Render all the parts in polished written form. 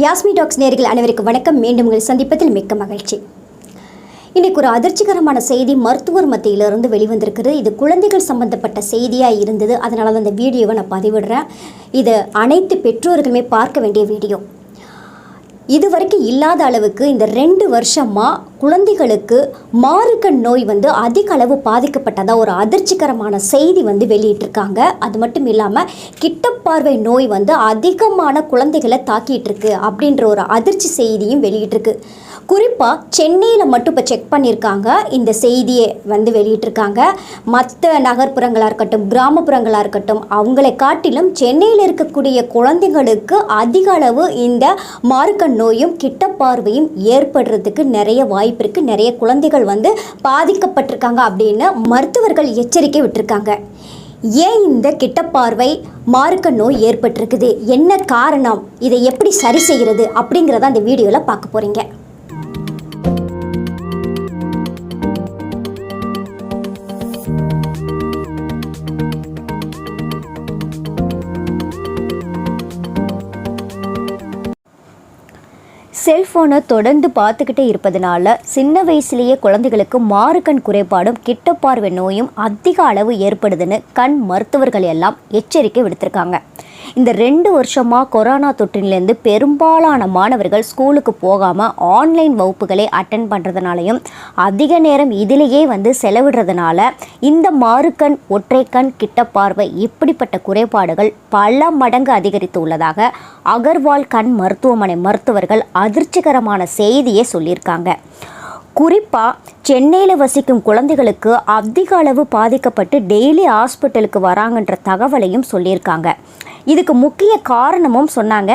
Yasmin tax நேயர்கள் அனைவருக்கும் வணக்கம். மீண்டும் உங்களை சந்திப்பதில் மிக்க மகிழ்ச்சி. இன்றைக்கு ஒரு அதிர்ச்சிகரமான செய்தி மருத்துவர் மத்தியிலிருந்து வெளிவந்திருக்குது. இது குழந்தைகள் சம்பந்தப்பட்ட செய்தியாக இருந்தது. அதனால தான் இந்த வீடியோவை நான் பதிவிடுறேன். இது அனைத்து பெற்றோர்களுமே பார்க்க வேண்டிய வீடியோ. இதுவரைக்கும் இல்லாத அளவுக்கு இந்த 2 வருஷமாக குழந்தைகளுக்கு மாறுக்கண் நோய் அதிக அளவு பாதிக்கப்பட்டதாக ஒரு அதிர்ச்சிகரமான செய்தி வெளியிட்டிருக்காங்க. அது மட்டும் இல்லாமல் கிட்டப்பார்வை நோய் அதிகமான குழந்தைகளை தாக்கிட்டு இருக்கு அப்படின்ற ஒரு அதிர்ச்சி செய்தியும் வெளியிட்டிருக்கு. குறிப்பாக சென்னையில் மட்டும் இப்போ செக் பண்ணியிருக்காங்க. இந்த செய்தியை வெளியிட்டிருக்காங்க. மற்ற நகர்ப்புறங்களாக இருக்கட்டும், கிராமப்புறங்களாக இருக்கட்டும், அவங்களை காட்டிலும் சென்னையில் இருக்கக்கூடிய குழந்தைகளுக்கு அதிக அளவு இந்த மாறுக்கண் நோயும் கிட்டப்பார்வையும் ஏற்படுறதுக்கு நிறைய வாய்ப்பு இருக்குது. நிறைய குழந்தைகள் பாதிக்கப்பட்டிருக்காங்க அப்படின்னு மருத்துவர்கள் எச்சரிக்கை விட்டுருக்காங்க. ஏன் இந்த கிட்டப்பார்வை மாறுக்கண் நோய் ஏற்பட்டிருக்குது, என்ன காரணம், இதை எப்படி சரி செய்கிறது அப்படிங்கிறத அந்த வீடியோவில் பார்க்க போகிறீங்க. செல்ஃபோனை தொடர்ந்து பார்த்துக்கிட்டே இருப்பதனால சின்ன வயசுலேயே குழந்தைகளுக்கு மாறுக்கண் குறைபாடும் கிட்டப்பார்வை நோயும் அதிக அளவு ஏற்படுதுன்னு கண் மருத்துவர்கள் எல்லாம் எச்சரிக்கை விடுத்திருக்காங்க. இந்த 2 வருஷமாக கொரோனா தொற்றிலேருந்து பெரும்பாலான மாணவர்கள் ஸ்கூலுக்கு போகாமல் ஆன்லைன் வகுப்புகளை அட்டென்ட் பண்ணுறதுனாலையும் அதிக நேரம் இதிலேயே செலவிடுறதுனால இந்த மாறுக்கண், ஒற்றைக்கண், கிட்டப்பார்வை இப்படிப்பட்ட குறைபாடுகள் பல மடங்கு அதிகரித்து உள்ளதாக அகர்வால் கண் மருத்துவமனை மருத்துவர்கள் அதிர்ச்சிகரமான செய்தியை சொல்லியிருக்காங்க. குறிப்பாக சென்னையில் வசிக்கும் குழந்தைகளுக்கு அதிக அளவு பாதிக்கப்பட்டு டெய்லி ஹாஸ்பிட்டலுக்கு வராங்கன்ற தகவலையும் சொல்லியிருக்காங்க. இதுக்கு முக்கிய காரணமும் சொன்னாங்க.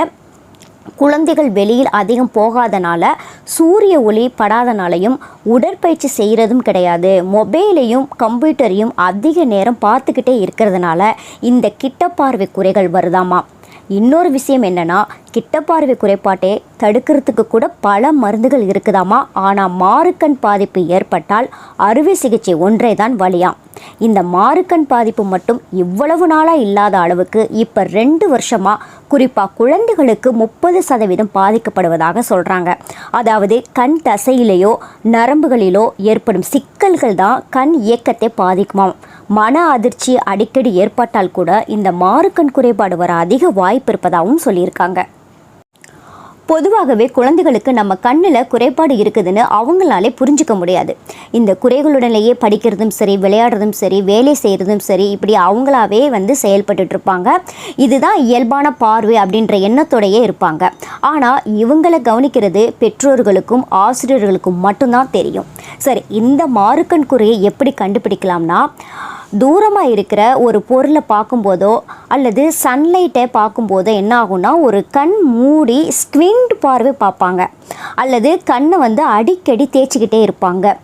குழந்தைகள் வெளியில் அதிகம் போகாதனால, சூரிய ஒளி படாதனாலையும், உடற்பயிற்சி செய்கிறதும் கிடையாது, மொபைலையும் கம்ப்யூட்டரையும் அதிக நேரம் பார்த்துக்கிட்டே இருக்கிறதுனால இந்த கிட்டப்பார்வை குறைகள் வருதாமா. இன்னொரு விஷயம் என்னென்னா, கிட்டப்பார்வை குறைபாட்டை தடுக்கிறதுக்கு கூட பல மருந்துகள் இருக்குதாமா. ஆனால் மாறுக்கண் பாதிப்பு ஏற்பட்டால் அறுவை சிகிச்சை ஒன்றே தான் வழியாம். இந்த மாறுக்கண் பாதிப்பு மட்டும் இவ்வளவு நாளாக இல்லாத அளவுக்கு இப்போ 2 வருஷமாக குறிப்பாக குழந்தைகளுக்கு 30% பாதிக்கப்படுவதாக சொல்கிறாங்க. அதாவது கண் தசையிலேயோ நரம்புகளிலோ ஏற்படும் சிக்கல்கள் தான் கண் இயக்கத்தை பாதிக்குமாம். மன அதிர்ச்சி அடிக்கடி ஏற்பட்டால் கூட இந்த மாறுக்கண் குறைபாடு வர அதிக வாய்ப்பு இருப்பதாகவும் சொல்லியிருக்காங்க. பொதுவாகவே குழந்தைகளுக்கு நம்ம கண்ணில் குறைபாடு இருக்குதுன்னு அவங்களாலே புரிஞ்சிக்க முடியாது. இந்த குறைகளுடனேயே படிக்கிறதும் சரி, விளையாடுறதும் சரி, வேலை செய்கிறதும் சரி, இப்படி அவங்களாவே செயல்பட்டுட்ருப்பாங்க. இதுதான் இயல்பான பார்வை அப்படின்ற எண்ணத்தோடையே இருப்பாங்க. ஆனால் இவங்களை கவனிக்கிறது பெற்றோர்களுக்கும் ஆசிரியர்களுக்கும் மட்டும்தான் தெரியும். சரி, இந்த மாறுக்கண் குறையை எப்படி கண்டுபிடிக்கலாம்னா, தூரமாக இருக்கிற ஒரு பொருளை பார்க்கும்போதோ அல்லது சன்லைட்டை பார்க்கும்போதோ என்ன ஆகும்னா, ஒரு கண் மூடி ஸ்க்விண்ட் பார்வை பார்ப்பாங்க. அல்லது கண்ணை அடிக்கடி தேய்ச்சிக்கிட்டே இருப்பாங்க.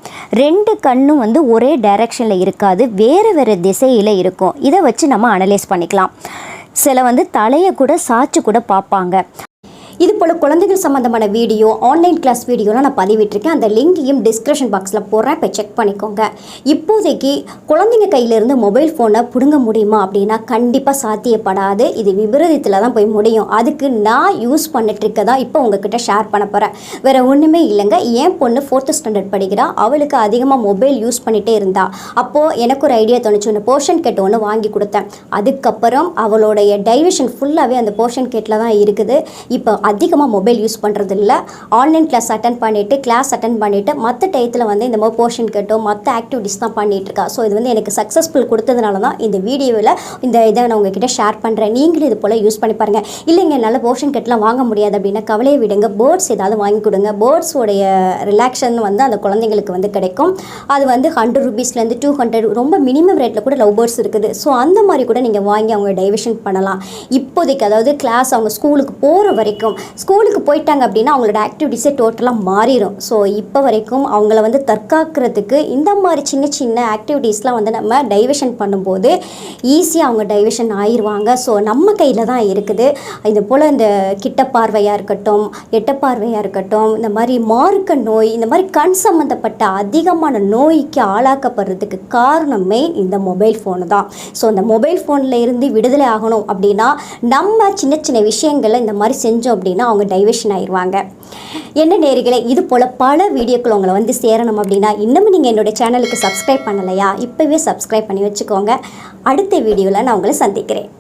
2 கண்ணும் ஒரே டைரக்ஷனில் இருக்காது, வேறு வேறு திசையில் இருக்கும். இதை வச்சு நம்ம அனலைஸ் பண்ணிக்கலாம். சில தலையை கூட சாய்ச்சி கூட பார்ப்பாங்க. இது போல் குழந்தைகள் சம்மந்தமான வீடியோ, ஆன்லைன் கிளாஸ் வீடியோலாம் நான் பதிவிட்டிருக்கேன். அந்த லிங்கையும் டிஸ்கிரிப்ஷன் பாக்ஸில் போடுறேன், போய் செக் பண்ணிக்கோங்க. இப்போதைக்கு குழந்தைங்க கையிலேருந்து மொபைல் ஃபோனை பிடுங்க முடியுமா அப்படின்னா கண்டிப்பாக சாத்தியப்படாது. இது விபரீதத்தில் தான் போய் முடியும். அதுக்கு நான் யூஸ் பண்ணிட்டுருக்கதான் இப்போ உங்ககிட்ட ஷேர் பண்ண போகிறேன். வேறு ஒன்றுமே இல்லைங்க. என் பொண்ணு 4th ஸ்டாண்டர்ட் படிக்கிறா. அவளுக்கு அதிகமாக மொபைல் யூஸ் பண்ணிகிட்டே இருந்தா. அப்போது எனக்கு ஒரு ஐடியா தோணுச்சு. ஒன்று போர்ஷன் கேட் ஒன்று வாங்கி கொடுத்தேன். அதுக்கப்புறம் அவளுடைய டைவர்ஷன் ஃபுல்லாகவே அந்த போர்ஷன் கேட்டில் தான் இருக்குது. இப்போ அதிகமாக மொபைல் யூஸ் பண்ணுறது இல்லை. ஆன்லைன் கிளாஸ் அட்டன் பண்ணிவிட்டு மற்ற டயத்தில் இந்த மாதிரி போர்ஷன் கேட்டோ மற்ற ஆக்டிவிட்டிஸ் தான் பண்ணிகிட்ருக்கா. ஸோ இது எனக்கு சக்ஸஸ்ஃபுல் கொடுத்ததுனால தான் இந்த வீடியோவில் இந்த இதை நான் உங்ககிட்ட ஷேர் பண்ணுறேன். நீங்களும் இது போல் யூஸ் பண்ணி பாருங்கள். இல்லைங்க, என்னால் போர்ஷன் கேட்லாம் வாங்க முடியாது அப்படின்னா கவலையை விடுங்க. பேர்ட்ஸ் ஏதாவது வாங்கி கொடுங்க. பேர்ட்ஸோடைய ரிலாக்ஷன் அந்த குழந்தைங்களுக்கு கிடைக்கும். அது 100 ரூபீஸ்லேருந்து 200 ரொம்ப மினிமம் ரேட்டில் கூட லவ் பேர்ட்ஸ் இருக்குது. ஸோ அந்த மாதிரி கூட நீங்கள் வாங்கி அவங்க டைவர்ஷன் பண்ணலாம். இப்போதைக்கு அதாவது கிளாஸ் அவங்க ஸ்கூலுக்கு போகிற வரைக்கும், ஸ்கூலுக்கு போயிட்டாங்க அப்படின்னா அவங்களோட ஆக்டிவிட்டீஸே டோட்டலாக மாறிடும். ஸோ இப்போ வரைக்கும் அவங்கள தற்காக்கிறதுக்கு இந்த மாதிரி சின்ன சின்ன ஆக்டிவிட்டீஸ்லாம் நம்ம டைவர்ஷன் பண்ணும்போது ஈஸியாக அவங்க டைவர்ஷன் ஆயிடுவாங்க. ஸோ நம்ம கையில் தான் இருக்குது. இது போல் இந்த கிட்ட பார்வையாக இருக்கட்டும், எட்ட பார்வையாக இருக்கட்டும், இந்த மாதிரி மாறுக்கண் நோய், இந்த மாதிரி கண் சம்மந்தப்பட்ட அதிகமான நோய்க்கு ஆளாக்கப்படுறதுக்கு காரணமே இந்த மொபைல் ஃபோனு தான். ஸோ இந்த மொபைல் ஃபோனில் இருந்து விடுதலை ஆகணும் அப்படின்னா நம்ம சின்ன சின்ன விஷயங்களை இந்த மாதிரி செஞ்சோம் அப்படின்னா அவங்க டைவர்ஷன் ஆயிடுவாங்க. என்ன நேயர்களே, இது போல் பல வீடியோக்கள் உங்களை வந்து சேரணும் அப்படின்னா இன்னமும் நீங்கள் என்னுடைய சேனலுக்கு சப்ஸ்கிரைப் பண்ணலையா? இப்போவே சப்ஸ்கிரைப் பண்ணி வச்சுக்கோங்க. அடுத்த வீடியோவில் நான் உங்களை சந்திக்கிறேன்.